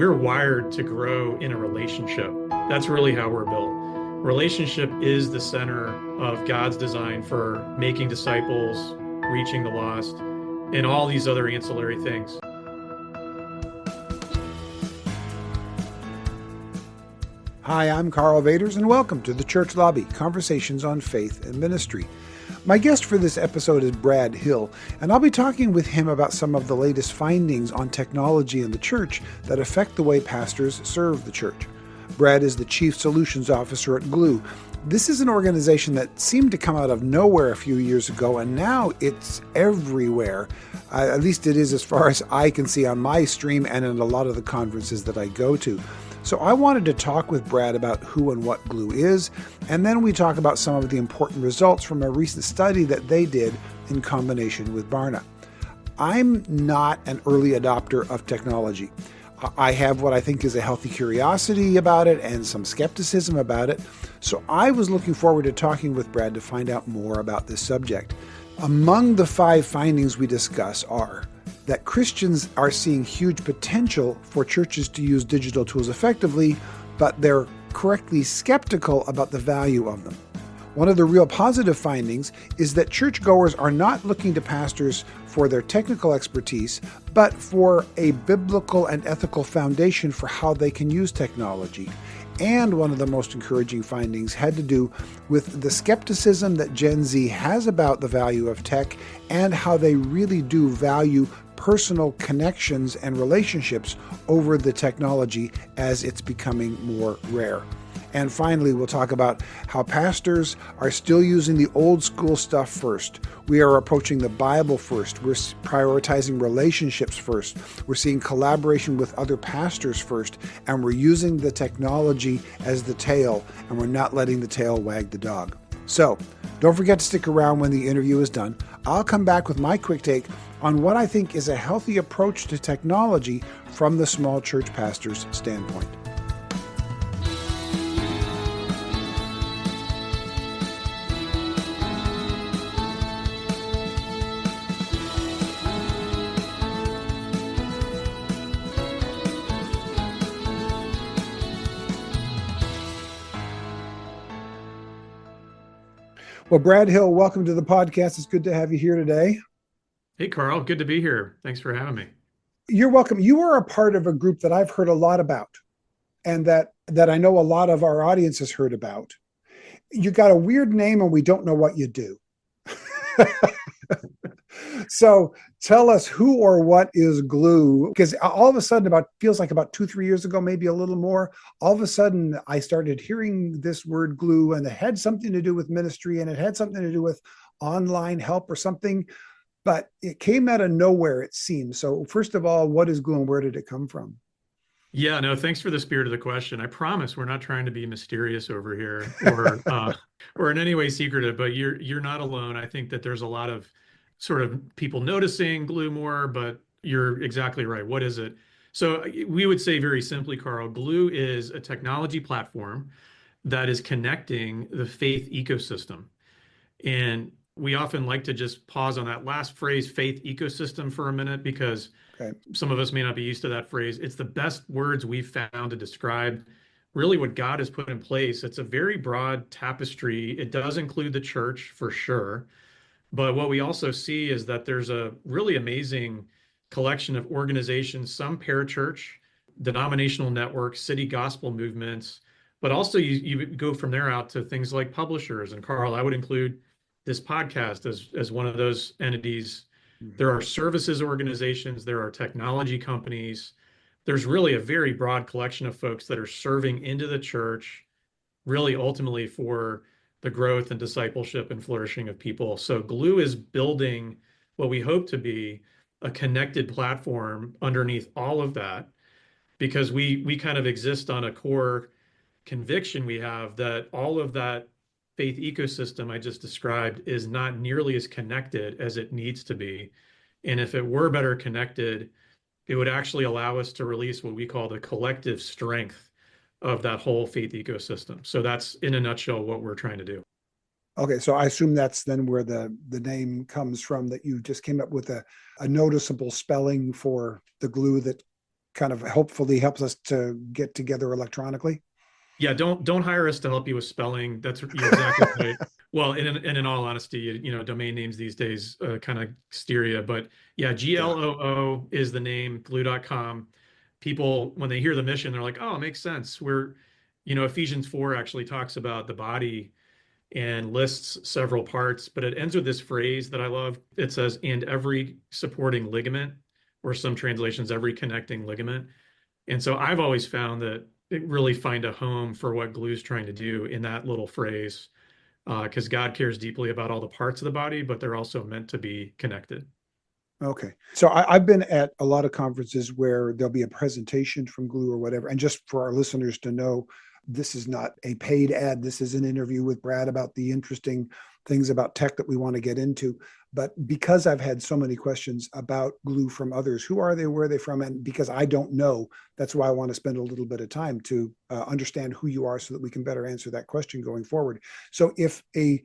we're wired to grow in a relationship. That's really how we're built. Relationship is the center of God's design for making disciples, reaching the lost, and all these other ancillary things. Hi, I'm Karl Vaters, and welcome to the Church Lobby, Conversations on Faith and Ministry. My guest for this episode is Brad Hill, and I'll be talking with him about some of the latest findings on technology in the church that affect the way pastors serve the church. Brad is the Chief Solutions Officer at Gloo. This is an organization that seemed to come out of nowhere a few years ago, and now it's everywhere. At least it is as far as I can see on my stream and in a lot of the conferences that I go to. So I wanted to talk with Brad about who and what Gloo is, and then we talk about some of the important results from a recent study that they did in combination with Barna. I'm not an early adopter of technology. I have what I think is a healthy curiosity about it and some skepticism about it. So I was looking forward to talking with Brad to find out more about this subject. Among the 5 findings we discuss are that Christians are seeing huge potential for churches to use digital tools effectively, but they're correctly skeptical about the value of them. One of the real positive findings is that churchgoers are not looking to pastors for their technical expertise, but for a biblical and ethical foundation for how they can use technology. And one of the most encouraging findings had to do with the skepticism that Gen Z has about the value of tech and how they really do value personal connections and relationships over the technology as it's becoming more rare. And finally, we'll talk about how pastors are still using the old school stuff first. We are approaching the Bible first. We're prioritizing relationships first. We're seeing collaboration with other pastors first. And we're using the technology as the tail, and we're not letting the tail wag the dog. So don't forget to stick around when the interview is done. I'll come back with my quick take on what I think is a healthy approach to technology from the small church pastor's standpoint. Well, Brad Hill, welcome to the podcast. It's good to have you here today. Hey, Karl, good to be here. Thanks for having me. You're welcome. You are a part of a group that I've heard a lot about and that I know a lot of our audience has heard about. You got a weird name and we don't know what you do. So tell us who or what is Gloo? Because all of a sudden, feels like about 2-3 years ago, maybe a little more, all of a sudden I started hearing this word Gloo, and it had something to do with ministry and it had something to do with online help or something, but it came out of nowhere, it seems. So first of all, what is Gloo and where did it come from? Yeah, no, thanks for the spirit of the question. I promise we're not trying to be mysterious over here or in any way secretive, but you're not alone. I think that there's a lot of sort of people noticing Gloo more, but you're exactly right. What is it? So we would say very simply, Karl, Gloo is a technology platform that is connecting the faith ecosystem. And we often like to just pause on that last phrase, faith ecosystem, for a minute, because Okay. some of us may not be used to that phrase. It's the best words we've found to describe really what God has put in place. It's a very broad tapestry. It does include the church for sure. But what we also see is that there's a really amazing collection of organizations, some parachurch, denominational networks, city gospel movements, but also you go from there out to things like publishers. And Karl, I would include this podcast as one of those entities. There are services organizations, there are technology companies. There's really a very broad collection of folks that are serving into the church, really ultimately for the growth and discipleship and flourishing of people. So Gloo is building what we hope to be a connected platform underneath all of that, because we kind of exist on a core conviction we have that all of that faith ecosystem I just described is not nearly as connected as it needs to be. And if it were better connected, it would actually allow us to release what we call the collective strength of that whole faith ecosystem. So that's in a nutshell what we're trying to do. Okay, so I assume that's then where the name comes from, that you just came up with a noticeable spelling for the glue that kind of hopefully helps us to get together electronically. Yeah, don't hire us to help you with spelling. You're exactly right. Well, in all honesty, domain names these days kind of steer you. But yeah, Yeah. Gloo is the name, glue.com. People, when they hear the mission, they're like, oh, it makes sense. Ephesians 4 actually talks about the body and lists several parts, but it ends with this phrase that I love. It says, and every supporting ligament, or some translations, every connecting ligament. And so I've always found that it really find a home for what Glue's trying to do in that little phrase, because God cares deeply about all the parts of the body, but they're also meant to be connected. Okay. So I've been at a lot of conferences where there'll be a presentation from Glue or whatever. And just for our listeners to know, this is not a paid ad. This is an interview with Brad about the interesting things about tech that we want to get into. But because I've had so many questions about Glue from others, who are they, where are they from? And because I don't know, that's why I want to spend a little bit of time to understand who you are so that we can better answer that question going forward. So if a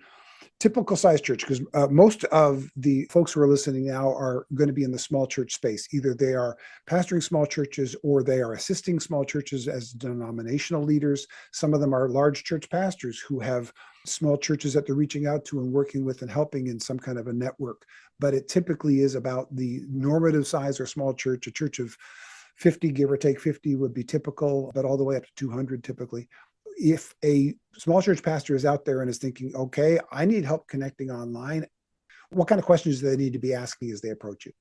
typical size church, because most of the folks who are listening now are going to be in the small church space. Either they are pastoring small churches or they are assisting small churches as denominational leaders. Some of them are large church pastors who have small churches that they're reaching out to and working with and helping in some kind of a network. But it typically is about the normative size or small church. A church of 50, give or take 50 would be typical, but all the way up to 200 typically. If a small church pastor is out there and is thinking, okay, I need help connecting online, what kind of questions do they need to be asking as they approach you?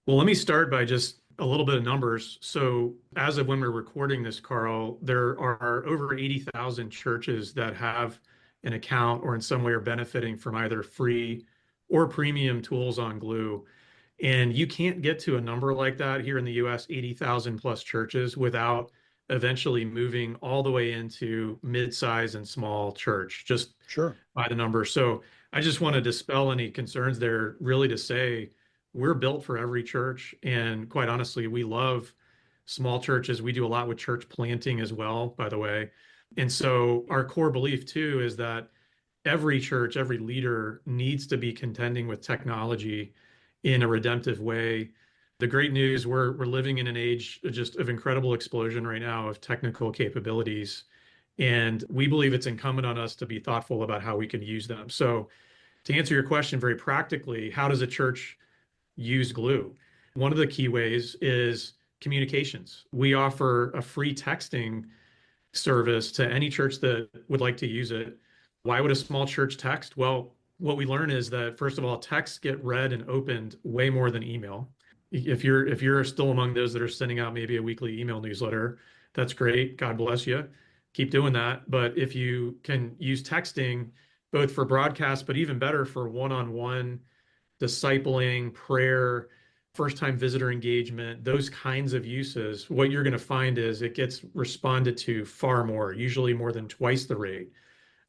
Well, let me start by just a little bit of numbers. So, as of when we're recording this, Karl, there are over 80,000 churches that have an account or in some way are benefiting from either free or premium tools on Glue. And you can't get to a number like that here in the US, 80,000 plus churches, without eventually moving all the way into mid-size and small church, just Sure. by the number. So I just want to dispel any concerns there, really to say we're built for every church. And quite honestly, we love small churches. We do a lot with church planting as well, by the way. And so our core belief too is that every church, every leader needs to be contending with technology in a redemptive way. The great news, we're living in an age just of incredible explosion right now of technical capabilities. And we believe it's incumbent on us to be thoughtful about how we can use them. So to answer your question very practically, how does a church use Glue? One of the key ways is communications. We offer a free texting service to any church that would like to use it. Why would a small church text? Well, what we learn is that first of all, texts get read and opened way more than email. If you're still among those that are sending out maybe a weekly email newsletter, that's great. God bless you. Keep doing that. But if you can use texting both for broadcast, but even better for one-on-one discipling, prayer, first time visitor engagement, those kinds of uses, what you're going to find is it gets responded to far more, usually more than twice the rate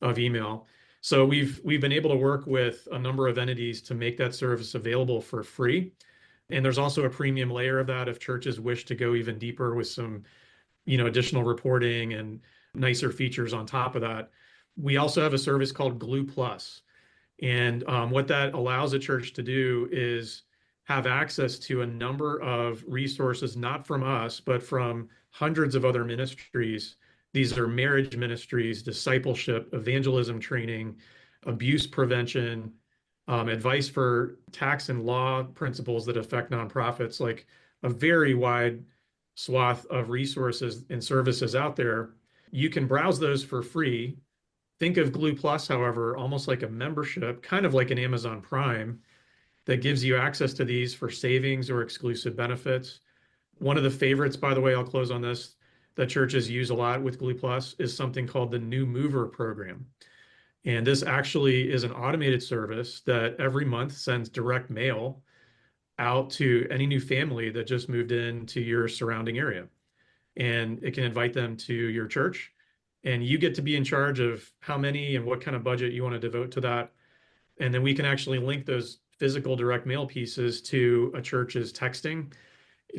of email. So we've been able to work with a number of entities to make that service available for free. And there's also a premium layer of that if churches wish to go even deeper with some, additional reporting and nicer features on top of that. We also have a service called Glue Plus. And what that allows a church to do is have access to a number of resources, not from us, but from hundreds of other ministries. These are marriage ministries, discipleship, evangelism training, abuse prevention, advice for tax and law principles that affect nonprofits, like a very wide swath of resources and services out there. You can browse those for free. Think of Glue Plus, however, almost like a membership, kind of like an Amazon Prime, that gives you access to these for savings or exclusive benefits. One of the favorites, by the way, I'll close on this, that churches use a lot with Glue Plus is something called the New Mover Program. And this actually is an automated service that every month sends direct mail out to any new family that just moved into your surrounding area. And it can invite them to your church. And you get to be in charge of how many and what kind of budget you want to devote to that. And then we can actually link those physical direct mail pieces to a church's texting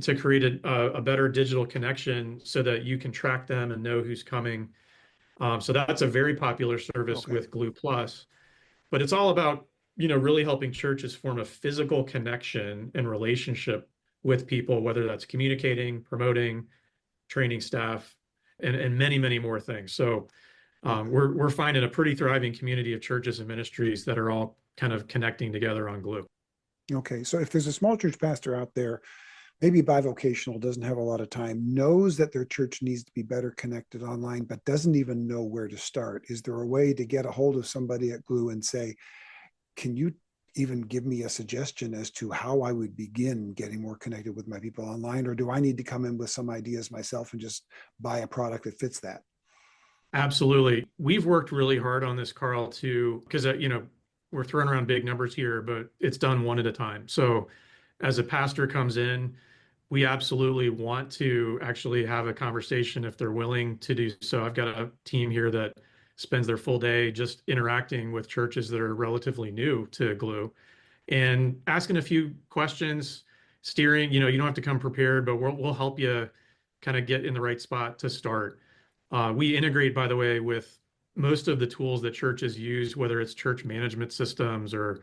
to create a better digital connection so that you can track them and know who's coming. So that's a very popular service Okay. with Glue Plus. But it's all about, really helping churches form a physical connection and relationship with people, whether that's communicating, promoting, training staff, and many, many more things. So Okay. we're finding a pretty thriving community of churches and ministries that are all kind of connecting together on Gloo. Okay. So if there's a small church pastor out there, maybe bivocational, doesn't have a lot of time, knows that their church needs to be better connected online, but doesn't even know where to start, is there a way to get a hold of somebody at Gloo and say, can you even give me a suggestion as to how I would begin getting more connected with my people online? Or do I need to come in with some ideas myself and just buy a product that fits that? Absolutely. We've worked really hard on this, Karl, too, because we're throwing around big numbers here, but it's done one at a time. So as a pastor comes in, we absolutely want to actually have a conversation if they're willing to do so. I've got a team here that spends their full day just interacting with churches that are relatively new to Gloo and asking a few questions, steering. You don't have to come prepared, but we'll help you kind of get in the right spot to start. We integrate, by the way, with most of the tools that churches use, whether it's church management systems or,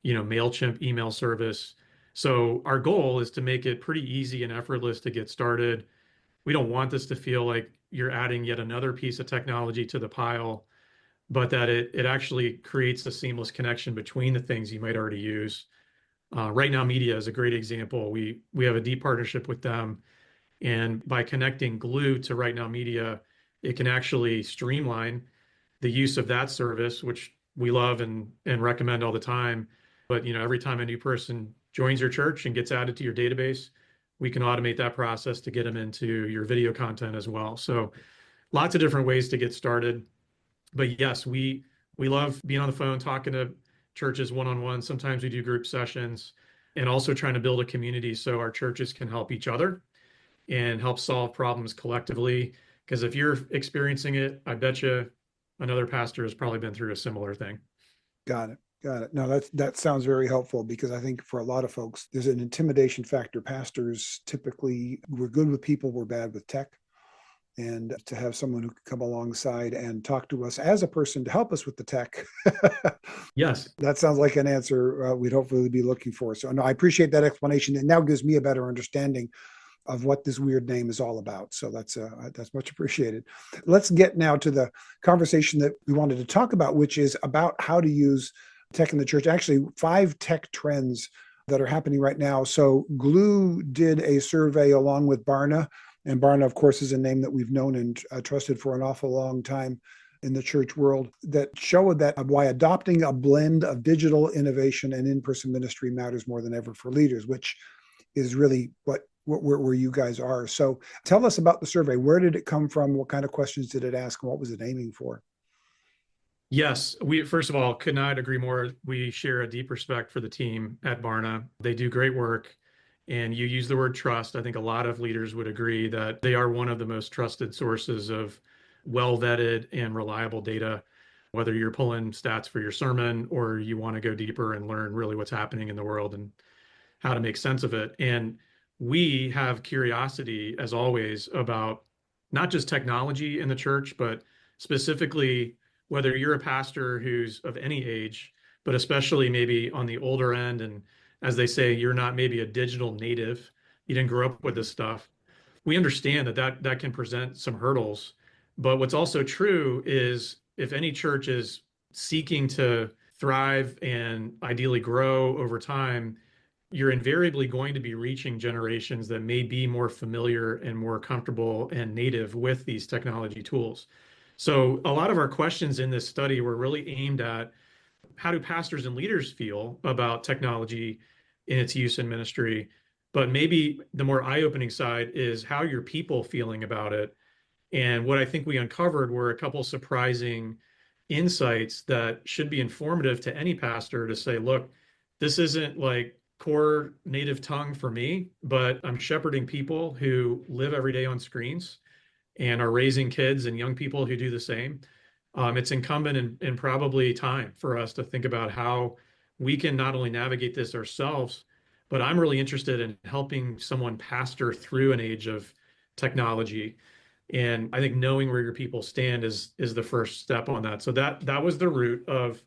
MailChimp email service. So our goal is to make it pretty easy and effortless to get started. We don't want this to feel like you're adding yet another piece of technology to the pile, but that it actually creates a seamless connection between the things you might already use. Right Now Media is a great example. We have a deep partnership with them, and by connecting Gloo to Right Now Media, it can actually streamline the use of that service, which we love and recommend all the time. But every time a new person joins your church and gets added to your database, we can automate that process to get them into your video content as well. So lots of different ways to get started. But yes, we love being on the phone talking to churches one-on-one. Sometimes we do group sessions and also trying to build a community so our churches can help each other and help solve problems collectively. Because if you're experiencing it, I bet you another pastor has probably been through a similar thing. Got it. Got it. No, that sounds very helpful because I think for a lot of folks, there's an intimidation factor. Pastors typically, we're good with people, we're bad with tech. And to have someone who can come alongside and talk to us as a person to help us with the tech, Yes. that sounds like an answer we'd hopefully be looking for. So, no, I appreciate that explanation. It now gives me a better understanding of what this weird name is all about. So that's much appreciated. Let's get now to the conversation that we wanted to talk about, which is about how to use tech in the church. Actually, 5 tech trends that are happening right now. So Gloo did a survey along with Barna, and Barna, of course, is a name that we've known and trusted for an awful long time in the church world, that showed that why adopting a blend of digital innovation and in-person ministry matters more than ever for leaders, which is really where you guys are. So tell us about the survey. Where did it come from? What kind of questions did it ask? And what was it aiming for? Yes, we first of all could not agree more. We share a deep respect for the team at Barna. They do great work. And you use the word trust. I think a lot of leaders would agree that they are one of the most trusted sources of well-vetted and reliable data, whether you're pulling stats for your sermon or you want to go deeper and learn really what's happening in the world and how to make sense of it. And we have curiosity, as always, about not just technology in the church, but specifically whether you're a pastor who's of any age, but especially maybe on the older end. And as they say, you're not maybe a digital native, you didn't grow up with this stuff. We understand that can present some hurdles. But what's also true is if any church is seeking to thrive and ideally grow over time, you're invariably going to be reaching generations that may be more familiar and more comfortable and native with these technology tools. So a lot of our questions in this study were really aimed at how do pastors and leaders feel about technology in its use in ministry? But maybe the more eye-opening side is how your people feeling about it. And what I think we uncovered were a couple surprising insights that should be informative to any pastor to say, look, this isn't like core native tongue for me, but I'm shepherding people who live every day on screens and are raising kids and young people who do the same. It's incumbent in probably time for us to think about how we can not only navigate this ourselves, but I'm really interested in helping someone pastor through an age of technology. And I think knowing where your people stand is the first step on that. So that was the root of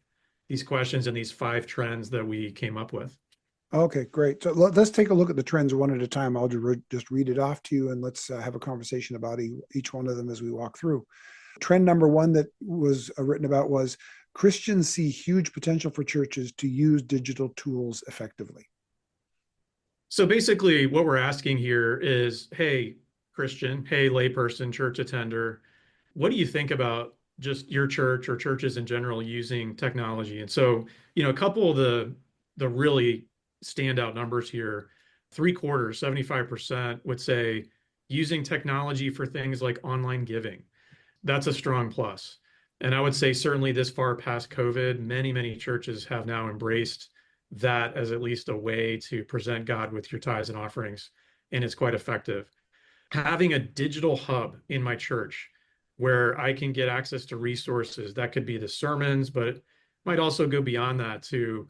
these questions and these 5 trends that we came up with. Okay, great. So let's take a look at the trends one at a time. I'll just read it off to you, and let's have a conversation about each one of them as we walk through. Trend number one that was written about was Christians see huge potential for churches to use digital tools effectively. So basically, what we're asking here is, hey, Christian, hey, layperson, church attender, what do you think about just your church or churches in general using technology? And so, a couple of the really standout numbers here, three quarters, 75% would say using technology for things like online giving. That's a strong plus. And I would say certainly this far past COVID, many, many churches have now embraced that as at least a way to present God with your tithes and offerings, and it's quite effective. Having a digital hub in my church where I can get access to resources, that could be the sermons, but it might also go beyond that to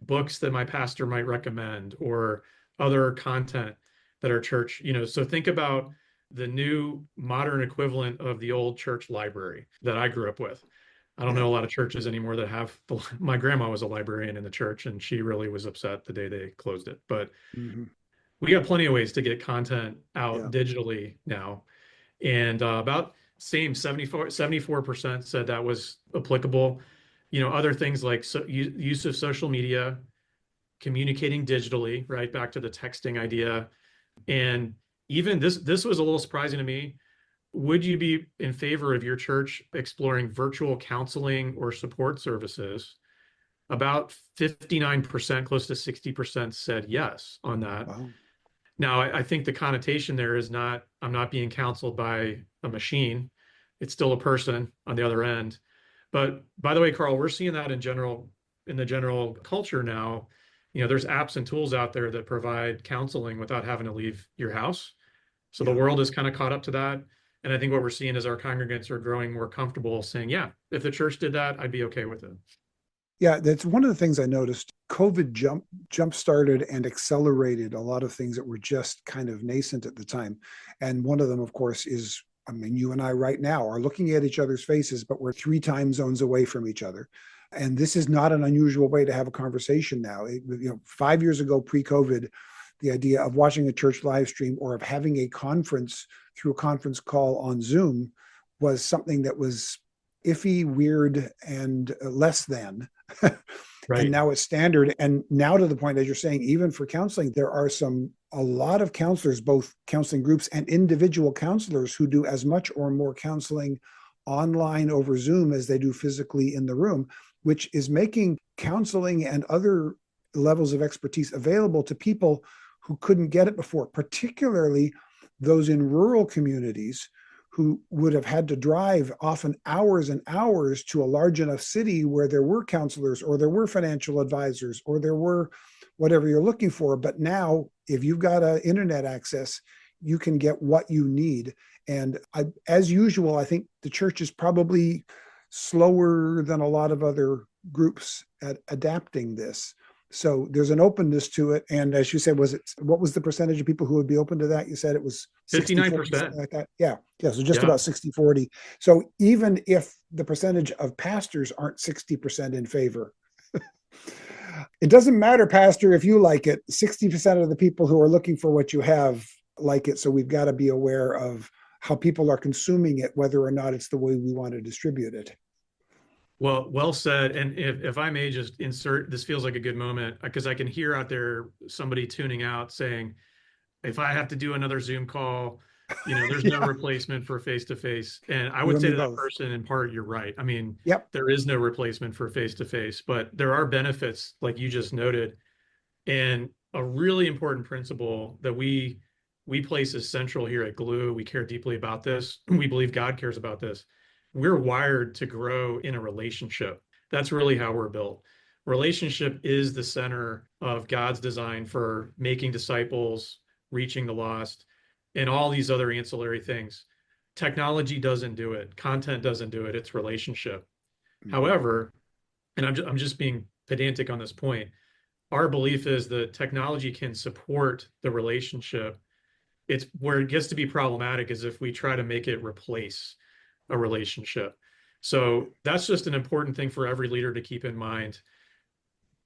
books that my pastor might recommend or other content that our church, so think about the new modern equivalent of the old church library that I grew up with. I don't Yeah. know a lot of churches anymore that have my grandma was a librarian in the church and she really was upset the day they closed it. But Hmm. we got plenty of ways to get content out Yeah. digitally now. And about same 74% said that was applicable. Other things like use of social media, communicating digitally, right? Back to the texting idea. And even this was a little surprising to me. Would you be in favor of your church exploring virtual counseling or support services? About 59%, close to 60% said yes on that. Wow. Now, I think the connotation there is not, I'm not being counseled by a machine. It's still a person on the other end. But by the way, Karl, we're seeing that in the general culture now. There's apps and tools out there that provide counseling without having to leave your house. So the Yeah. world is kind of caught up to that. And I think what we're seeing is our congregants are growing more comfortable saying, yeah, if the church did that, I'd be okay with it. Yeah, that's one of the things I noticed. COVID jump started and accelerated a lot of things that were just kind of nascent at the time. And one of them, of course, is I mean, you and I right now are looking at each other's faces, but we're three time zones away from each other. And this is not an unusual way to have a conversation now. 5 years ago, pre-COVID, the idea of watching a church live stream or of having a conference through a conference call on Zoom was something that was iffy, weird, and less than. And Right. now it's standard. And now to the point, as you're saying, even for counseling, there are a lot of counselors, both counseling groups and individual counselors, who do as much or more counseling online over Zoom as they do physically in the room, which is making counseling and other levels of expertise available to people who couldn't get it before, particularly those in rural communities who would have had to drive often hours and hours to a large enough city where there were counselors or there were financial advisors or there were whatever you're looking for. But now, if you've got internet access, you can get what you need. And as usual, I think the church is probably slower than a lot of other groups at adapting this. So there's an openness to it. And as you said, what was the percentage of people who would be open to that? You said it was 60-40, 59%. something like that. Yeah. Yeah. So just Yeah. about 60-40. So even if the percentage of pastors aren't 60% in favor, it doesn't matter, Pastor, if you like it. 60% of the people who are looking for what you have like it. So we've got to be aware of how people are consuming it, whether or not it's the way we want to distribute it. Well said. And if I may just insert, this feels like a good moment because I can hear out there somebody tuning out saying, if I have to do another Zoom call, there's no Yeah. replacement for face to face. And I You would and say me to that both. person, in part, you're right. I mean, Yep. there is no replacement for face to face, but there are benefits, like you just noted. And a really important principle that we place as central here at Gloo, we care deeply about this. We believe God cares about this. We're wired to grow in a relationship. That's really how we're built. Relationship is the center of God's design for making disciples, reaching the lost, and all these other ancillary things. Technology doesn't do it. Content doesn't do it. It's relationship. Mm-hmm. However, and I'm just being pedantic on this point, our belief is that technology can support the relationship. It's where it gets to be problematic is if we try to make it replace a relationship. So that's just an important thing for every leader to keep in mind.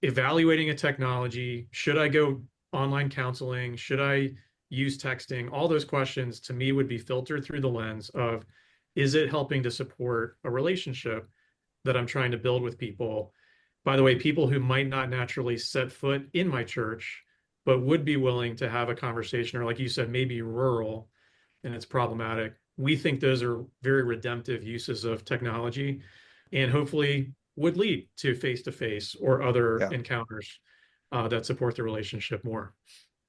evaluating a technology, should I go online counseling? Should I use texting? All those questions to me would be filtered through the lens of, is it helping to support a relationship that I'm trying to build with people? By the way, people who might not naturally set foot in my church, but would be willing to have a conversation, or like you said, maybe rural and it's problematic. We think those are very redemptive uses of technology and hopefully would lead to face-to-face or other Yeah. encounters that support the relationship more.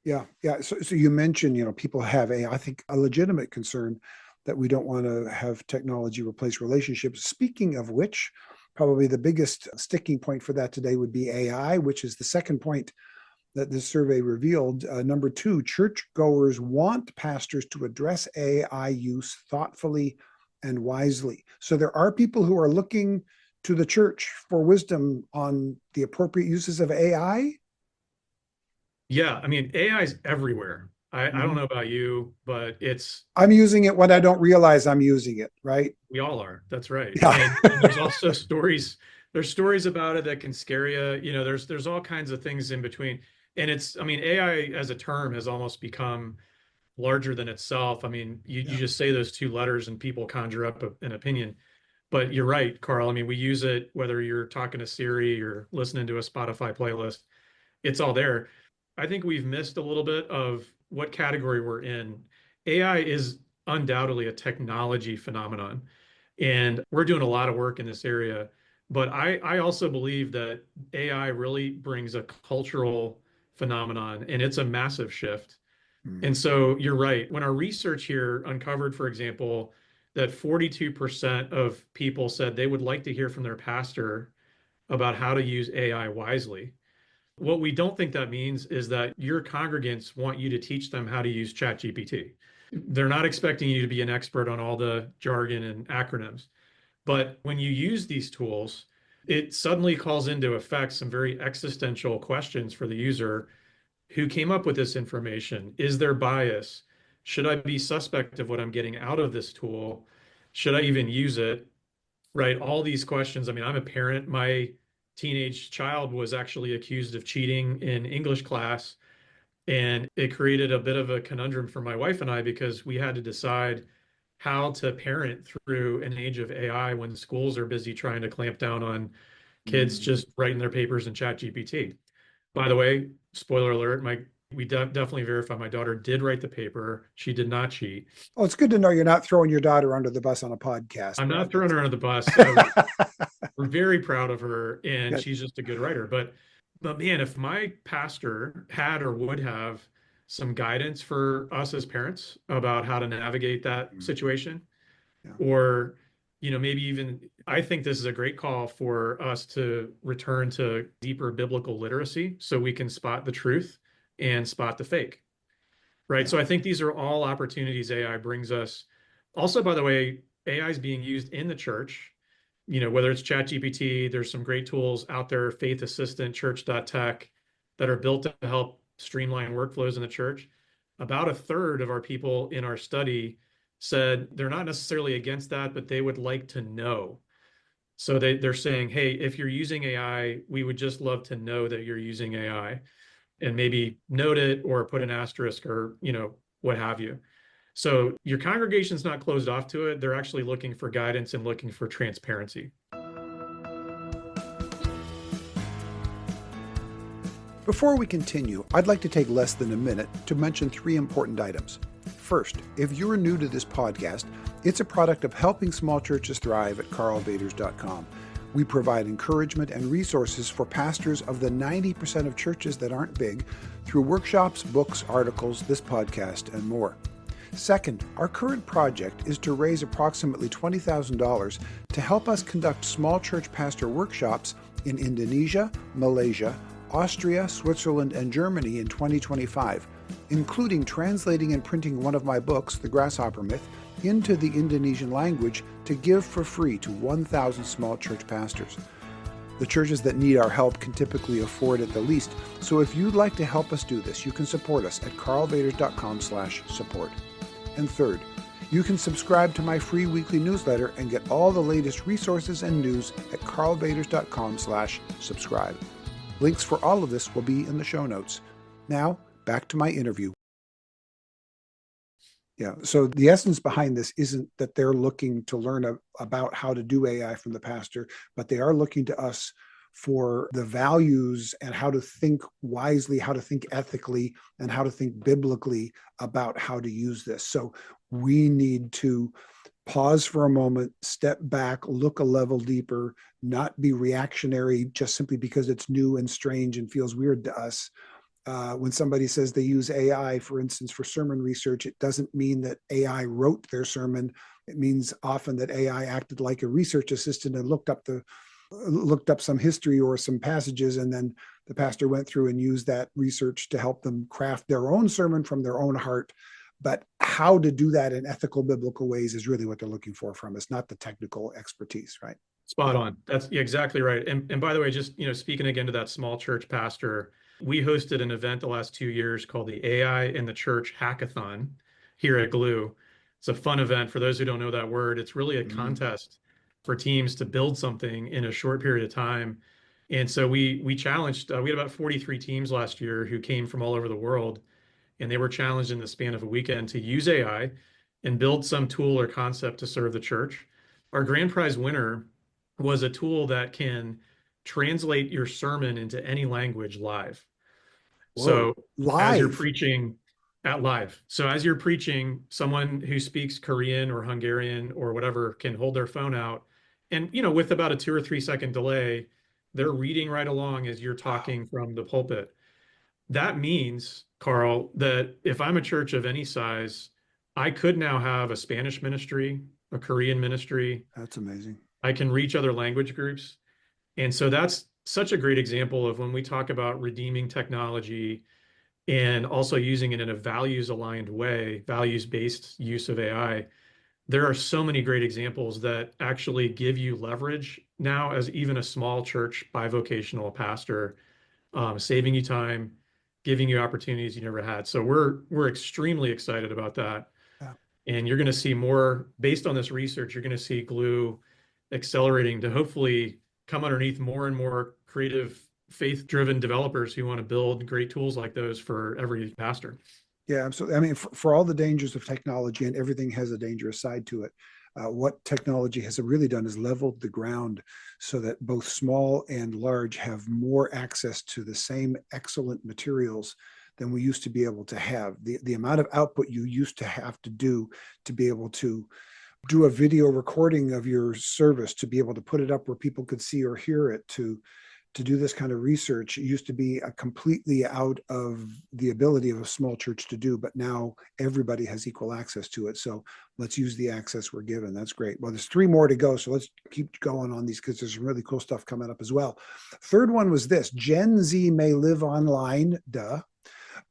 Yeah. Yeah. So you mentioned, people have I think a legitimate concern that we don't want to have technology replace relationships. Speaking of which, probably the biggest sticking point for that today would be AI, which is the second point that this survey revealed. Number two, churchgoers want pastors to address AI use thoughtfully and wisely. So there are people who are looking to the church for wisdom on the appropriate uses of AI. Yeah, I mean, AI is everywhere. I don't Mhm. know about you, but I'm using it when I don't realize I'm using it, right? we all are. That's right. Yeah. And there's also there's stories about it that can scare you. There's all kinds of things in between. And I mean, AI as a term has almost become larger than itself. I mean, you Yeah. just say those two letters and people conjure up an opinion. But you're right, Karl. I mean, we use it whether you're talking to Siri or listening to a Spotify playlist, it's all there. I think we've missed a little bit of what category we're in. AI is undoubtedly a technology phenomenon, and we're doing a lot of work in this area. But I also believe that AI really brings a cultural phenomenon, and it's a massive shift. Mm. And so you're right. When our research here uncovered, for example, that 42% of people said they would like to hear from their pastor about how to use AI wisely. What we don't think that means is that your congregants want you to teach them how to use ChatGPT. They're not expecting you to be an expert on all the jargon and acronyms. But when you use these tools, it suddenly calls into effect some very existential questions for the user. Who came up with this information? Is there bias? Should I be suspect of what I'm getting out of this tool? Should I even use it? Right? All these questions. I mean, I'm a parent. My teenage child was actually accused of cheating in English class, and it created a bit of a conundrum for my wife and I because we had to decide how to parent through an age of AI when schools are busy trying to clamp down on kids Mm. just writing their papers in ChatGPT. By the way, spoiler alert, we definitely verified my daughter did write the paper. She did not cheat. Oh, it's good to know you're not throwing your daughter under the bus on a podcast, I'm not Brad. throwing her under the bus. We're very proud of her, and Good. she's just a good writer. But man, if my pastor had or would have some guidance for us as parents about how to navigate that Mm. situation, Yeah. or maybe even I think this is a great call for us to return to deeper biblical literacy so we can spot the truth and spot the fake. Right. Yeah. So I think these are all opportunities AI brings us. Also, by the way, AI is being used in the church, whether it's ChatGPT, there's some great tools out there, Faith Assistant, Church.tech, that are built to help streamline workflows in the church. About a third of our people in our study said they're not necessarily against that, but they would like to know. So they're saying, hey, if you're using AI, we would just love to know that you're using AI and maybe note it or put an asterisk or, what have you. So your congregation's not closed off to it. They're actually looking for guidance and looking for transparency. Before we continue, I'd like to take less than a minute to mention 3 important items. First, if you're new to this podcast, it's a product of helping small churches thrive at karlvaters.com. We provide encouragement and resources for pastors of the 90% of churches that aren't big through workshops, books, articles, this podcast, and more. Second, our current project is to raise approximately $20,000 to help us conduct small church pastor workshops in Indonesia, Malaysia, Austria, Switzerland, and Germany in 2025, including translating and printing one of my books, The Grasshopper Myth, into the Indonesian language to give for free to 1,000 small church pastors. The churches that need our help can typically afford it the least, so if you'd like to help us do this, you can support us at karlvaters.com/support. And third, you can subscribe to my free weekly newsletter and get all the latest resources and news at karlvaters.com/subscribe. Links for all of this will be in the show notes. Now, back to my interview. Yeah. So the essence behind this isn't that they're looking to learn about how to do AI from the pastor, but they are looking to us for the values and how to think wisely, how to think ethically, and how to think biblically about how to use this. So we need to pause for a moment, step back, look a level deeper, not be reactionary just simply because it's new and strange and feels weird to us. When somebody says they use AI, for instance, for sermon research, it doesn't mean that AI wrote their sermon. It means often that AI acted like a research assistant and looked up some history or some passages, and then the pastor went through and used that research to help them craft their own sermon from their own heart. But how to do that in ethical, biblical ways is really what they're looking for from us, not the technical expertise, right? Spot on. That's exactly right. And by the way, just speaking again to that small church pastor, we hosted an event the last 2 years called the AI in the Church Hackathon here at Gloo. It's a fun event. For those who don't know that word, it's really a contest for teams to build something in a short period of time. And so we challenged, we had about 43 teams last year who came from all over the world, and they were challenged in the span of a weekend to use AI and build some tool or concept to serve the church. Our grand prize winner was a tool that can translate your sermon into any language live. Whoa, So as you're live. preaching at live, so as you're preaching, someone who speaks Korean or Hungarian or whatever can hold their phone out, and with about a 2 or 3 second delay, they're reading right along as you're Wow, talking from the pulpit. That means, Karl, that if I'm a church of any size, I could now have a Spanish ministry, a Korean ministry. that's amazing. I can reach other language groups. And so that's such a great example of when we talk about redeeming technology and also using it in a values aligned way, values based use of AI. There are so many great examples that actually give you leverage now as even a small church bivocational pastor, saving you time, giving you opportunities you never had. So we're extremely excited about that. Yeah. And you're going to see more based on this research. You're going to see Gloo accelerating to hopefully come underneath more and more creative, faith-driven developers who want to build great tools like those for every pastor. Yeah, absolutely. I mean, for all the dangers of technology, and everything has a dangerous side to it, what technology has really done is leveled the ground so that both small and large have more access to the same excellent materials than we used to be able to have. The amount of output you used to have to do to be able to do a video recording of your service, to be able to put it up where people could see or hear it, to do this kind of research, it used to be a completely out of the ability of a small church to do, but now everybody has equal access to it. So let's use the access we're given. That's great. Well, there's 3 more to go, so let's keep going on these because there's some really cool stuff coming up as well. Third one was this: Gen Z may live online,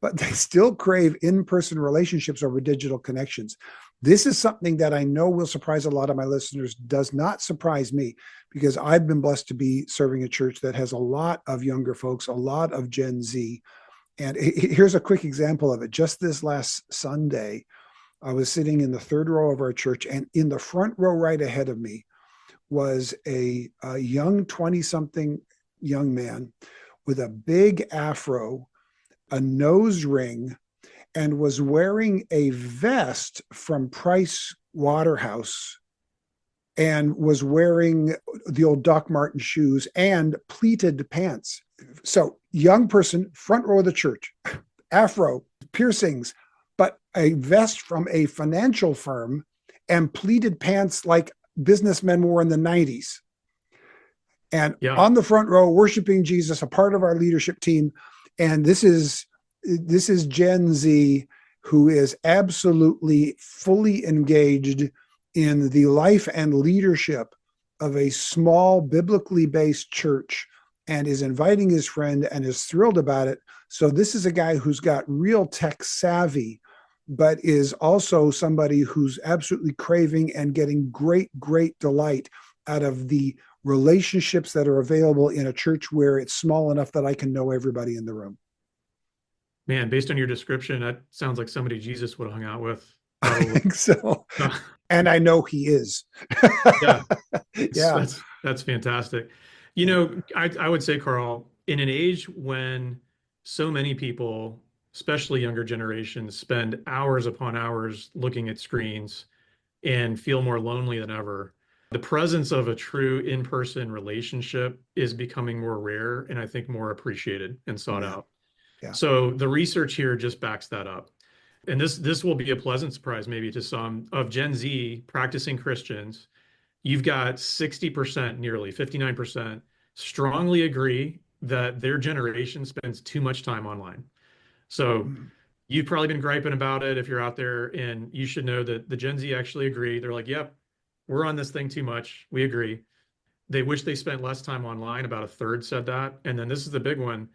but they still crave in-person relationships over digital connections. This is something that I know will surprise a lot of my listeners, does not surprise me, because I've been blessed to be serving a church that has a lot of younger folks, a lot of Gen Z. And here's a quick example of it. Just this last Sunday, I was sitting in the third row of our church, and in the front row right ahead of me was a young 20-something young man with a big afro, a nose ring, and was wearing a vest from Price Waterhouse, and was wearing the old Doc Marten shoes and pleated pants. So young person, front row of the church, afro, piercings, but a vest from a financial firm and pleated pants like businessmen wore in the 90s. And Yeah. on the front row, worshiping Jesus, a part of our leadership team. And this is Gen Z, who is absolutely fully engaged in the life and leadership of a small biblically based church, and is inviting his friend and is thrilled about it. So this is a guy who's got real tech savvy, but is also somebody who's absolutely craving and getting great delight out of the relationships that are available in a church where it's small enough that I can know everybody in the room. Man, based on your description, that sounds like somebody Jesus would have hung out with, I probably. think so. And I know he is. Yeah, Yeah. that's fantastic. I would say, Karl, in an age when so many people, especially younger generations, spend hours upon hours looking at screens and feel more lonely than ever, the presence of a true in-person relationship is becoming more rare and I think more appreciated and sought Yeah. out. Yeah. So the research here just backs that up. And this will be a pleasant surprise maybe to some of Gen Z practicing Christians. You've got 60%, nearly 59%, strongly agree that their generation spends too much time online. So Mm. you've probably been griping about it if you're out there, and you should know that the Gen Z actually agree. They're like, yep, we're on this thing too much. We agree. They wish they spent less time online. About a third said that. And then this is the big one.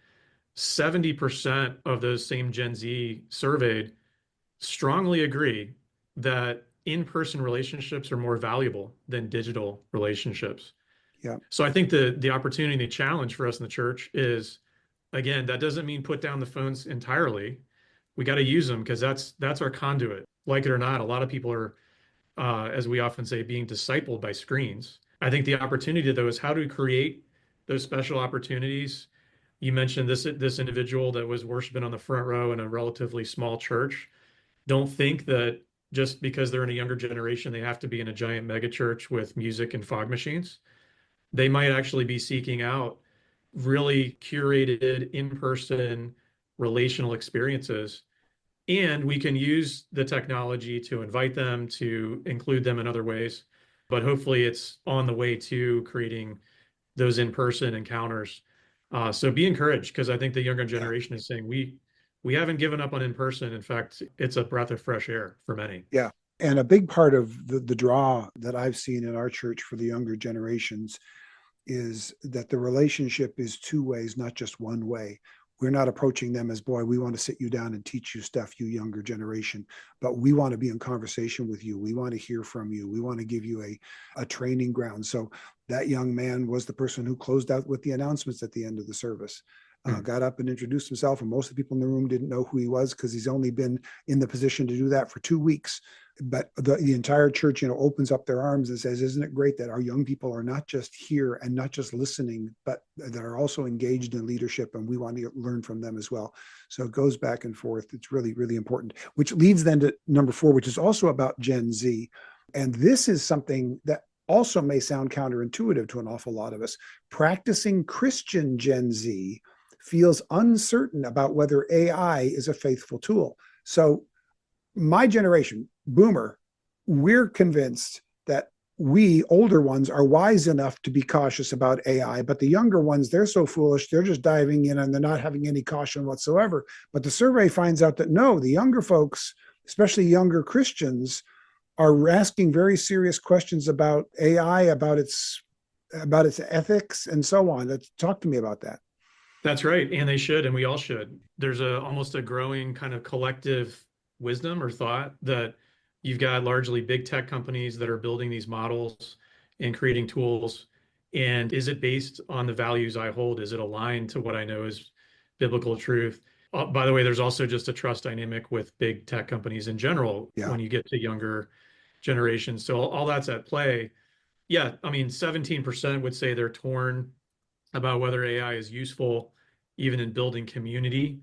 70% of those same Gen Z surveyed strongly agree that in-person relationships are more valuable than digital relationships. Yeah. So I think the opportunity, the challenge for us in the church is, again, that doesn't mean put down the phones entirely. We got to use them because that's our conduit. Like it or not, a lot of people are, as we often say, being discipled by screens. I think the opportunity though is how do we create those special opportunities? You mentioned this individual that was worshiping on the front row in a relatively small church. Don't think that just because they're in a younger generation, they have to be in a giant mega church with music and fog machines. They might actually be seeking out really curated in-person relational experiences. And we can use the technology to invite them, to include them in other ways. But hopefully it's on the way to creating those in-person encounters. So be encouraged because I think the younger Yeah. generation is saying we haven't given up on in-person. In fact, it's a breath of fresh air for many. Yeah. And a big part of the draw that I've seen in our church for the younger generations is that the relationship is two ways, not just one way. We're not approaching them as, boy, we want to sit you down and teach you stuff, you younger generation, but we want to be in conversation with you. We want to hear from you. We want to give you a training ground. So that young man was the person who closed out with the announcements at the end of the service. Mm. Got up and introduced himself, and most of the people in the room didn't know who he was because he's only been in the position to do that for 2 weeks. But the entire church, opens up their arms and says, "Isn't it great that our young people are not just here and not just listening, but that are also engaged in leadership, and we want to learn from them as well." So it goes back and forth. It's really, really important. Which leads then to number 4, which is also about Gen Z, and this is something that also may sound counterintuitive to an awful lot of us. Practicing Christian Gen Z feels uncertain about whether AI is a faithful tool. So my generation, boomer, we're convinced that we older ones are wise enough to be cautious about AI, but the younger ones, they're so foolish, they're just diving in and they're not having any caution whatsoever. But the survey finds out that no, the younger folks, especially younger Christians, are asking very serious questions about AI, about its ethics and so on. Talk to me about that. That's right. And they should, and we all should. There's almost a growing kind of collective wisdom or thought that you've got largely big tech companies that are building these models and creating tools. And is it based on the values I hold? Is it aligned to what I know is biblical truth? By the way, there's also just a trust dynamic with big tech companies in general Yeah. when you get to younger generations. So all that's at play. Yeah, I mean, 17% would say they're torn about whether AI is useful even in building community,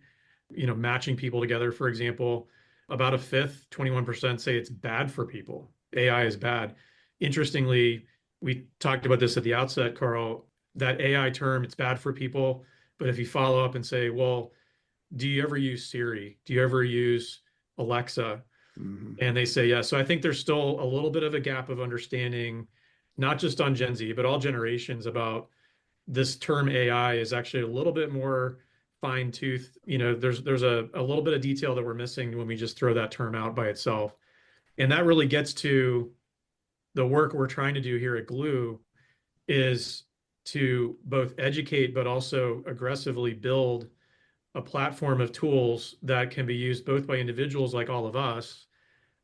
matching people together, for example. About a fifth, 21% say it's bad for people. AI is bad. Interestingly, we talked about this at the outset, Karl, that AI term, it's bad for people. But if you follow up and say, well, do you ever use Siri? Do you ever use Alexa? Mm-hmm. And they say yes. So I think there's still a little bit of a gap of understanding, not just on Gen Z, but all generations about this term AI is actually a little bit more fine tooth. There's a little bit of detail that we're missing when we just throw that term out by itself. And that really gets to the work we're trying to do here at Gloo is to both educate but also aggressively build a platform of tools that can be used both by individuals like all of us,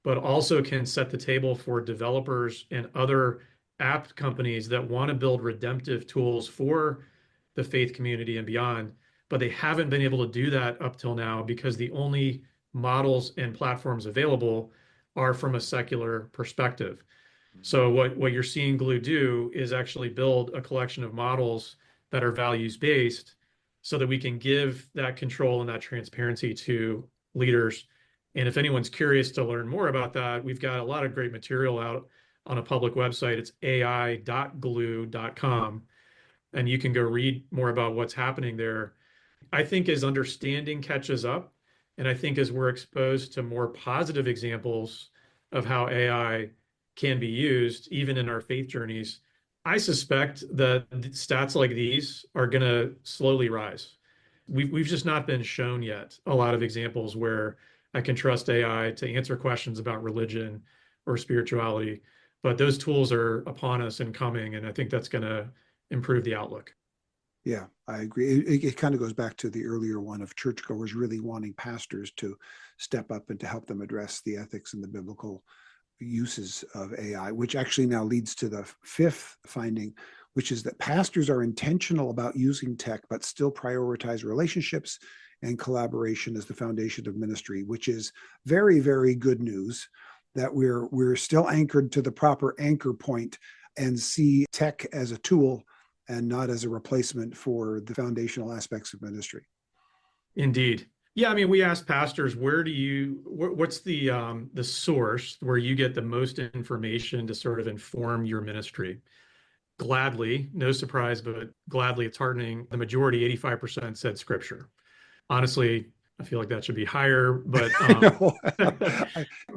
but also can set the table for developers and other app companies that want to build redemptive tools for the faith community and beyond. But they haven't been able to do that up till now because the only models and platforms available are from a secular perspective. So what you're seeing Glue do is actually build a collection of models that are values based so that we can give that control and that transparency to leaders. And if anyone's curious to learn more about that, we've got a lot of great material out on a public website. It's ai.gloo.com, and you can go read more about what's happening there. I think as understanding catches up, and I think as we're exposed to more positive examples of how AI can be used, even in our faith journeys, I suspect that stats like these are going to slowly rise. We've just not been shown yet a lot of examples where I can trust AI to answer questions about religion or spirituality, but those tools are upon us and coming, and I think that's going to improve the outlook. Yeah, I agree. It kind of goes back to the earlier one of churchgoers really wanting pastors to step up and to help them address the ethics and the biblical uses of AI, which actually now leads to the fifth finding, which is that pastors are intentional about using tech, but still prioritize relationships and collaboration as the foundation of ministry, which is very, very good news that we're still anchored to the proper anchor point and see tech as a tool and not as a replacement for the foundational aspects of ministry. Indeed. Yeah, I mean, we asked pastors, what's the source where you get the most information to sort of inform your ministry? Gladly, no surprise, but gladly, it's heartening. The majority, 85%, said scripture. Honestly, I feel like that should be higher, but I know.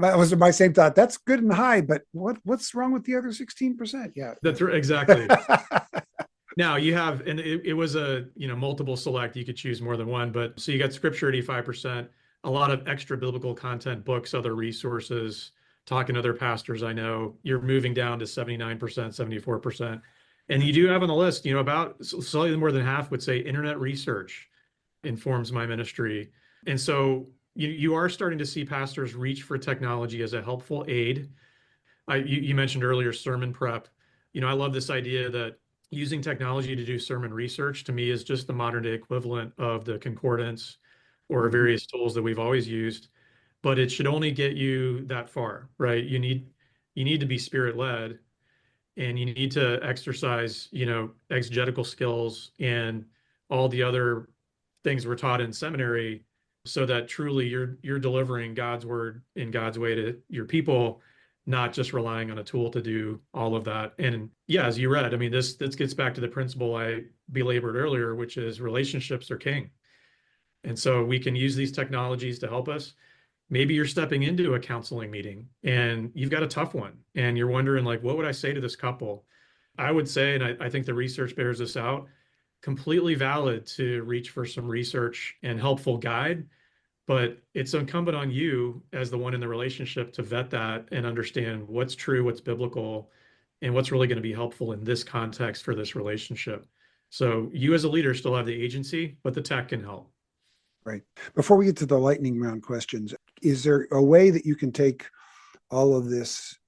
That was my same thought. That's good and high, but what's wrong with the other 16%? Yeah. that's right, exactly. Now you have, and it was a, multiple select, you could choose more than one, but so you got scripture at 85%, a lot of extra biblical content, books, other resources, talking to other pastors I know, you're moving down to 79%, 74%. And you do have on the list, about slightly more than half would say internet research informs my ministry. And so you are starting to see pastors reach for technology as a helpful aid. You mentioned earlier sermon prep. I love this idea that using technology to do sermon research to me is just the modern day equivalent of the concordance or Mhm. various tools that we've always used, but it should only get you that far, right? You need to be spirit led, and you need to exercise, exegetical skills and all the other things we're taught in seminary so that truly you're delivering God's word in God's way to your people, not just relying on a tool to do all of that. And yeah, as you read, I mean, this gets back to the principle I belabored earlier, which is relationships are king. And so we can use these technologies to help us. Maybe you're stepping into a counseling meeting and you've got a tough one and you're wondering, like, what would I say to this couple? I would say, and I think the research bears this out, completely valid to reach for some research and helpful guide, but it's incumbent on you as the one in the relationship to vet that and understand what's true, what's biblical, and what's really going to be helpful in this context for this relationship. So you as a leader still have the agency, but the tech can help. Right. Before we get to the lightning round questions, is there a way that you can take all of these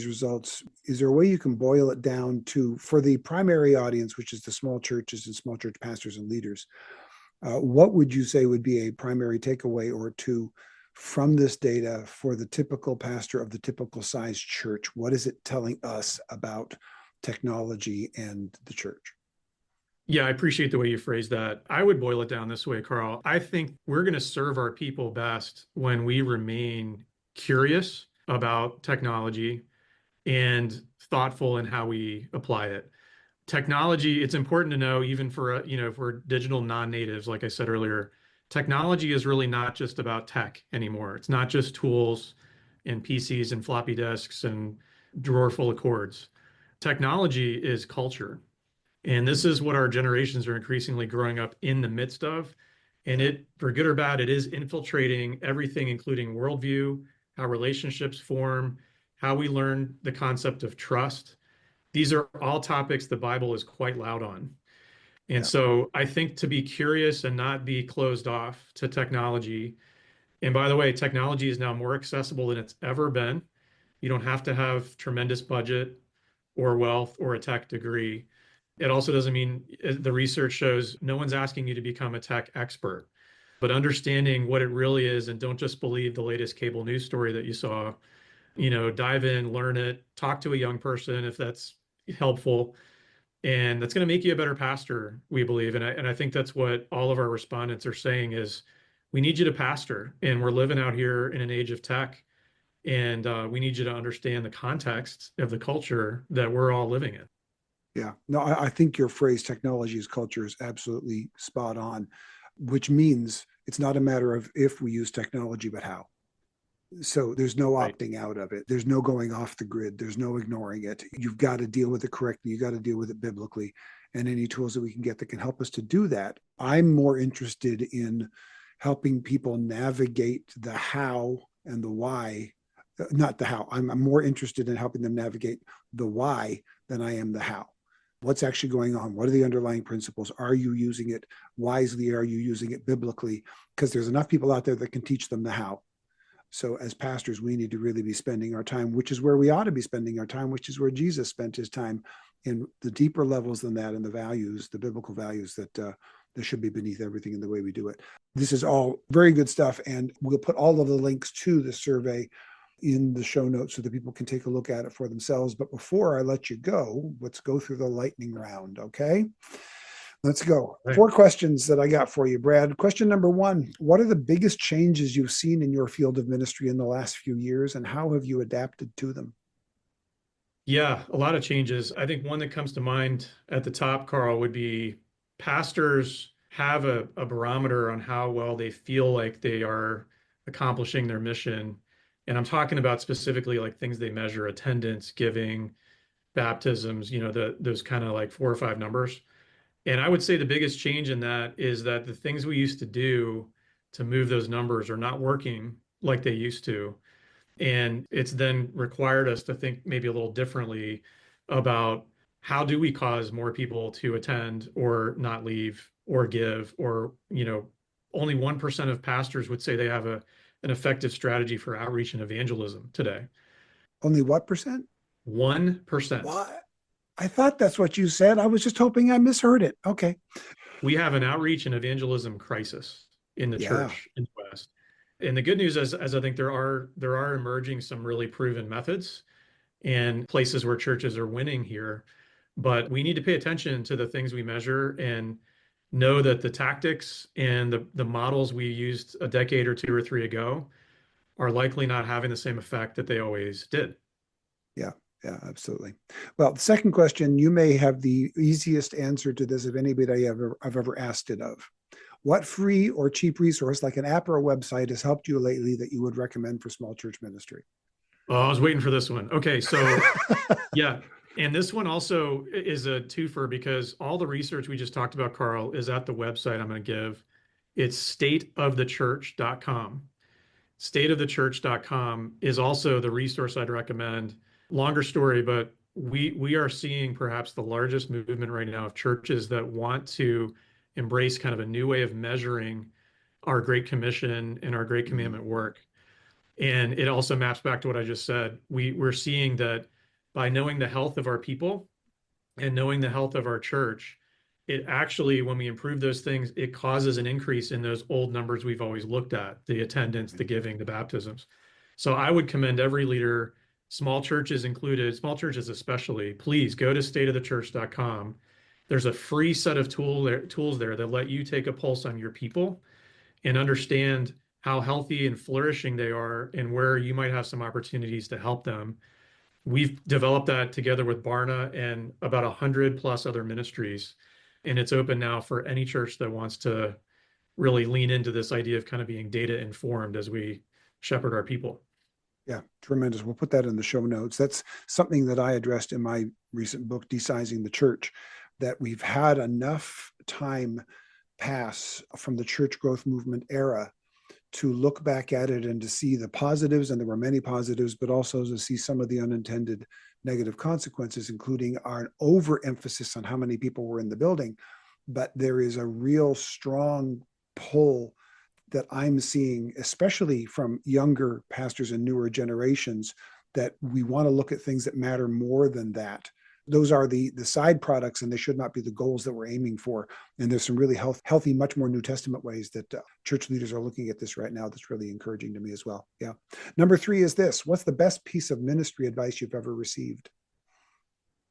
results? Is there a way you can boil it down to, for the primary audience, which is the small churches and small church pastors and leaders, what would you say would be a primary takeaway or two from this data for the typical pastor of the typical size church? What is it telling us about technology and the church? Yeah, I appreciate the way you phrased that. I would boil it down this way, Karl. I think we're going to serve our people best when we remain curious about technology and thoughtful in how we apply it. Technology, it's important to know, even for, for digital non-natives, like I said earlier, technology is really not just about tech anymore. It's not just tools and PCs and floppy disks and drawer full of cords. Technology is culture. And this is what our generations are increasingly growing up in the midst of. And it, for good or bad, it is infiltrating everything, including worldview, how relationships form, how we learn the concept of trust. These are all topics the Bible is quite loud on. And Yeah. so I think to be curious and not be closed off to technology. And by the way, technology is now more accessible than it's ever been. You don't have to have tremendous budget or wealth or a tech degree. It also doesn't mean, the research shows, no one's asking you to become a tech expert, but understanding what it really is, and don't just believe the latest cable news story that you saw. Dive in, learn it, talk to a young person if that's helpful. And that's going to make you a better pastor, we believe. And I think that's what all of our respondents are saying is we need you to pastor. And we're living out here in an age of tech. And we need you to understand the context of the culture that we're all living in. Yeah. No, I think your phrase technology as culture is absolutely spot on, which means it's not a matter of if we use technology, but how. So there's no Right. opting out of it. There's no going off the grid. There's no ignoring it. You've got to deal with it correctly. You got to deal with it biblically. And any tools that we can get that can help us to do that. I'm more interested in helping people navigate the how and the why, not the how. I'm more interested in helping them navigate the why than I am the how. What's actually going on? What are the underlying principles? Are you using it wisely? Are you using it biblically? Because there's enough people out there that can teach them the how. So as pastors, we need to really be spending our time, which is where we ought to be spending our time, which is where Jesus spent his time, in the deeper levels than that, and the values, the biblical values that should be beneath everything in the way we do it. This is all very good stuff, and we'll put all of the links to the survey in the show notes so that people can take a look at it for themselves. But before I let you go, let's go through the lightning round, okay? Let's go. Right. 4 questions that I got for you, Brad. Question number 1, what are the biggest changes you've seen in your field of ministry in the last few years, and how have you adapted to them? Yeah, a lot of changes. I think one that comes to mind at the top, Karl, would be pastors have a barometer on how well they feel like they are accomplishing their mission. And I'm talking about specifically like things they measure, attendance, giving, baptisms, those kind of like 4 or 5 numbers. And I would say the biggest change in that is that the things we used to do to move those numbers are not working like they used to. And it's then required us to think maybe a little differently about how do we cause more people to attend or not leave or give, or, only 1% of pastors would say they have an effective strategy for outreach and evangelism today. Only what percent? 1%. What? I thought that's what you said. I was just hoping I misheard it. Okay. We have an outreach and evangelism crisis in the Yeah. church in the West. And the good news is, as I think there are emerging some really proven methods and places where churches are winning here. But we need to pay attention to the things we measure and know that the tactics and the models we used a decade or 2 or 3 ago are likely not having the same effect that they always did. Yeah. Yeah, absolutely. Well, the second question, you may have the easiest answer to this of anybody I've ever asked it of. What free or cheap resource, like an app or a website, has helped you lately that you would recommend for small church ministry? Oh, I was waiting for this one. Okay, so yeah. And this one also is a twofer because all the research we just talked about, Karl, is at the website I'm going to give. It's stateofthechurch.com. Stateofthechurch.com is also the resource I'd recommend. Longer story, but we are seeing perhaps the largest movement right now of churches that want to embrace kind of a new way of measuring our Great Commission and our Great Mm, Commandment work. And it also maps back to what I just said. We're seeing that by knowing the health of our people and knowing the health of our church, it actually, when we improve those things, it causes an increase in those old numbers we've always looked at, the attendance, the giving, the baptisms. So I would commend every leader, small churches included, small churches especially, please go to stateofthechurch.com. There's a free set of tools there that let you take a pulse on your people and understand how healthy and flourishing they are and where you might have some opportunities to help them. We've developed that together with Barna and about 100+ other ministries. And it's open now for any church that wants to really lean into this idea of kind of being data informed as we shepherd our people. yeah, tremendous. We'll put that in the show notes. That's something that I addressed in my recent book, Desizing the Church, that we've had enough time pass from the church growth movement era to look back at it and to see the positives, and there were many positives, but also to see some of the unintended negative consequences, including our overemphasis on how many people were in the building. But there is a real strong pull that I'm seeing, especially from younger pastors and newer generations, that we want to look at things that matter more than that. Those are the side products, and they should not be the goals that we're aiming for. And there's some really healthy, much more New Testament ways that church leaders are looking at this right now. That's really encouraging to me as well. Yeah. Number 3 is this: what's the best piece of ministry advice you've ever received?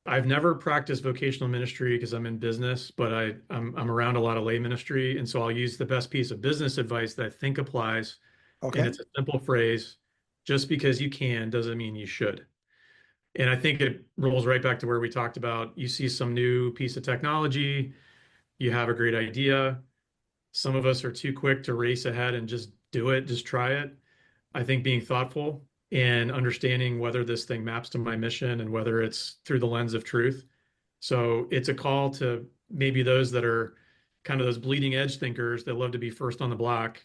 I've never practiced vocational ministry because I'm in business, but I'm around a lot of lay ministry. And so I'll use the best piece of business advice that I think applies. And Okay. it's a simple phrase, just because you can doesn't mean you should. And I think it rolls right back to where we talked about you see some new piece of technology, you have a great idea. Some of us are too quick to race ahead and just do it, just try it. I think being thoughtful and understanding whether this thing maps to my mission and whether it's through the lens of truth. So it's a call to maybe those that are kind of those bleeding edge thinkers that love to be first on the block.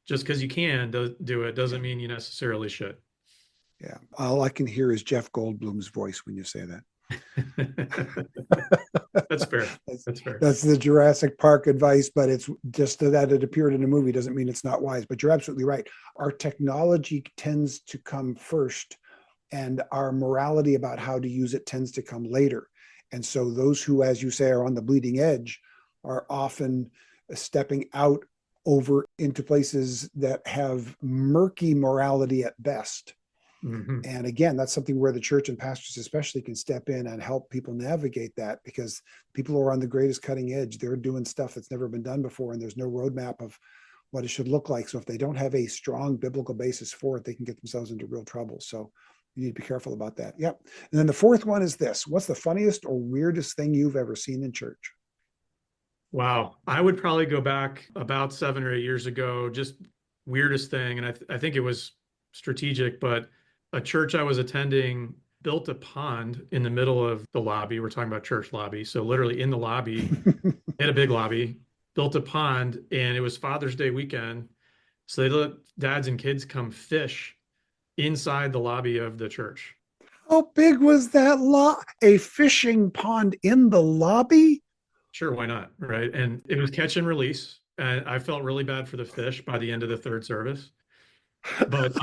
Just because you can do it Yeah. doesn't mean you necessarily should. Yeah. All I can hear is Jeff Goldblum's voice when you say that. That's fair. That's, That's fair. that's the Jurassic Park advice, but it's just that it appeared in a movie doesn't mean it's not wise. But you're absolutely right. Our technology tends to come first, and our morality about how to use it tends to come later. And so those who, as you say, are on the bleeding edge are often stepping out over into places that have murky morality at best. Mhm. And again, that's something where the church and pastors especially can step in and help people navigate that, because people who are on the greatest cutting edge, they're doing stuff that's never been done before, and there's no roadmap of what it should look like. So if they don't have a strong biblical basis for it, they can get themselves into real trouble. So you need to be careful about that. Yep. And then the fourth one is this: what's the funniest or weirdest thing you've ever seen in church? Wow. I would probably go back about 7 or 8 years ago, just weirdest thing. And I think it was strategic, but a church I was attending built a pond in the middle of the lobby. We're talking about church lobby. So literally in the lobby, they had a big lobby, built a pond, and it was Father's Day weekend. So they let dads and kids come fish inside the lobby of the church. How big was that a fishing pond in the lobby? Sure, why not? Right. And it was catch and release. And I felt really bad for the fish by the end of the third service, but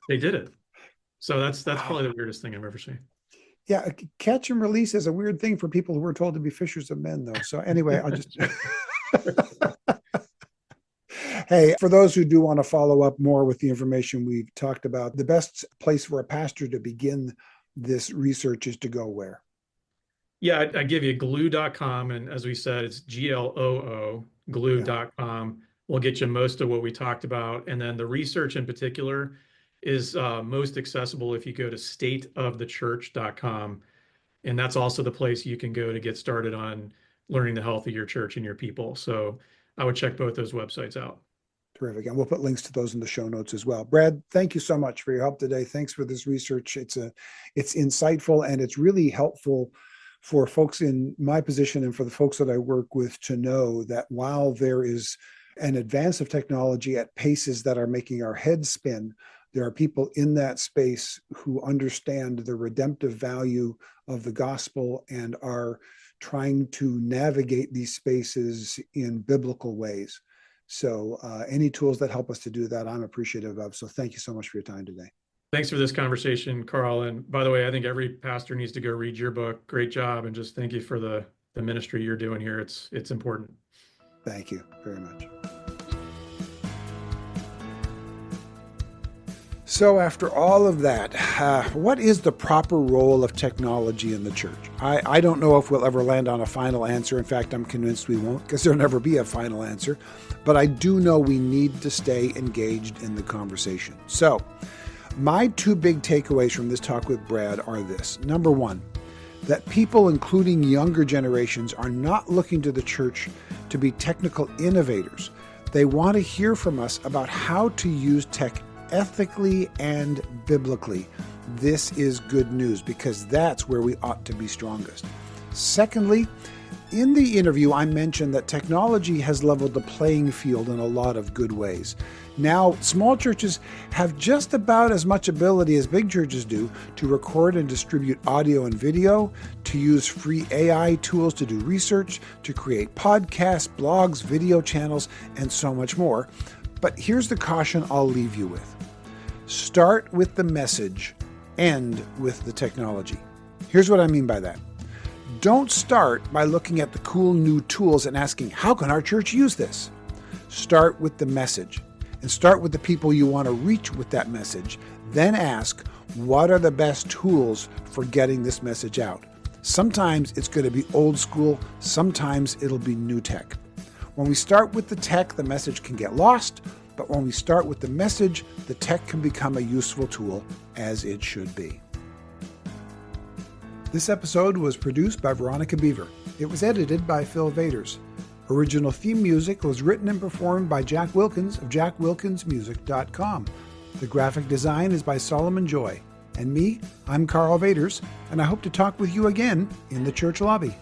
they did it. So that's Wow. probably the weirdest thing I've ever seen. Yeah, catch and release is a weird thing for people who are told to be fishers of men, though. So anyway, I'll just hey, for those who do want to follow up more with the information we've talked about, the best place for a pastor to begin this research is to go where? Yeah, I give you gloo.com. And as we said, it's GLOO, Yeah, gloo.com. Will get you most of what we talked about. And then the research in particular is most accessible if you go to stateofthechurch.com. And that's also the place you can go to get started on learning the health of your church and your people. So I would check both those websites out. terrific. And we'll put links to those in the show notes as well. Brad, thank you so much for your help today. Thanks for this research. It's insightful, and it's really helpful for folks in my position and for the folks that I work with to know that while there is an advance of technology at paces that are making our heads spin, there are people in that space who understand the redemptive value of the gospel and are trying to navigate these spaces in biblical ways. So any tools that help us to do that, I'm appreciative of. So thank you so much for your time today. Thanks for this conversation, Karl. And by the way, I think every pastor needs to go read your book. Great job. And just thank you for the ministry you're doing here. It's important. Thank you very much. So after all of that, what is the proper role of technology in the church? I don't know if we'll ever land on a final answer. In fact, I'm convinced we won't, because there'll never be a final answer. But I do know we need to stay engaged in the conversation. So my two big takeaways from this talk with Brad are this. Number one, that people, including younger generations, are not looking to the church to be technical innovators. They want to hear from us about how to use tech ethically and biblically. This is good news, because that's where we ought to be strongest. Secondly, in the interview, I mentioned that technology has leveled the playing field in a lot of good ways. Now, small churches have just about as much ability as big churches do to record and distribute audio and video, to use free AI tools to do research, to create podcasts, blogs, video channels, and so much more. But here's the caution I'll leave you with. Start with the message, end with the technology. Here's what I mean by that. Don't start by looking at the cool new tools and asking, how can our church use this? Start with the message, and start with the people you want to reach with that message. Then ask, what are the best tools for getting this message out? Sometimes it's going to be old school, sometimes it'll be new tech. When we start with the tech, the message can get lost, but when we start with the message, the tech can become a useful tool, as it should be. This episode was produced by Veronica Beaver. It was edited by Phil Vaters. Original theme music was written and performed by Jack Wilkins of jackwilkinsmusic.com. The graphic design is by Solomon Joy. And me, I'm Karl Vaters, and I hope to talk with you again in the church lobby.